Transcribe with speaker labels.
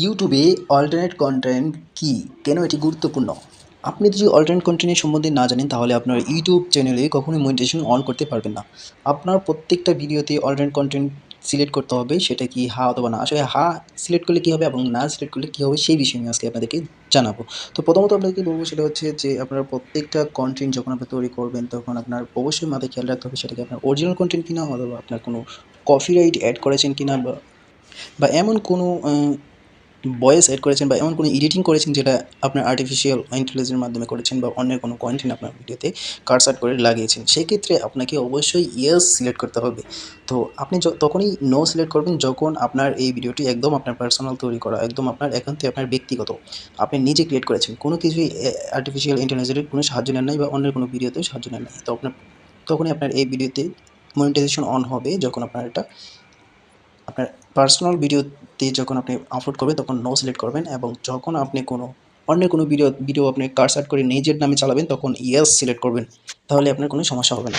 Speaker 1: ইউটিউবে alternate content কী, কেন এটি গুরুত্বপূর্ণ? আপনি যদি অল্টারনেট কন্টেন্টের সম্বন্ধে না জানেন তাহলে আপনার ইউটিউব চ্যানেলে কখনোই মনিটাইজেশন অন করতে পারবেন না। আপনার প্রত্যেকটা ভিডিওতে অল্টারনেট কন্টেন্ট সিলেক্ট করতে হবে, সেটা কি হ্যাঁ অথবা না। আসলে হ্যাঁ সিলেক্ট করলে কী হবে এবং না সিলেক্ট করলে কী হবে সেই বিষয়ে আমি আজকে আপনাদেরকে জানাবো। তো প্রথমত আপনাকে বলবো সেটা হচ্ছে যে আপনার প্রত্যেকটা কন্টেন্ট যখন আপনি তৈরি করবেন তখন আপনার অবশ্যই মাথায় খেয়াল রাখতে হবে সেটা কি আপনার অরিজিনাল কন্টেন্ট কিনা অথবা আপনার কোনো কপিরাইট অ্যাড করেছেন কিনা বা এমন কোনো ভয়েস এড করেছেন বা এমন কোনো এডিটিং করেছেন যেটা আপনার আর্টিফিশিয়াল ইন্টেলিজেন্সের মাধ্যমে করেছেন বা অন্যের কোনো কন্টেন্ট আপনার ভিডিওতে কাটছাঁট করে লাগিয়েছেন। সেক্ষেত্রে আপনাকে অবশ্যই ইয়েস সিলেক্ট করতে হবে। তো আপনি তখনই নো সিলেক্ট করবেন যখন আপনার এই ভিডিওটি একদম আপনার পার্সোনাল তৈরি করা, একদম আপনার একান্তই আপনার ব্যক্তিগত। আপনি নিজে ক্রিয়েট করেছেন। কোনো কিছুই আর্টিফিশিয়াল ইন্টেলিজেন্সের কোনো সাহায্য নেন নাই বা অন্যের কোনো ভিডিওতেও সাহায্য নেন নাই। তো তখনই আপনার এই ভিডিওতে মনিটাইজেশন অন হবে যখন আপনার আপনার পার্সোনাল ভিডিওতে যখন আপনি আপলোড করবেন তখন নো সিলেক্ট করবেন এবং যখন আপনি অন্যের কোনো ভিডিও আপনি কাটছাঁট করে নিজের নামে চালাবেন তখন ইয়েস সিলেক্ট করবেন। তাহলে আপনার কোনো সমস্যা হবে না।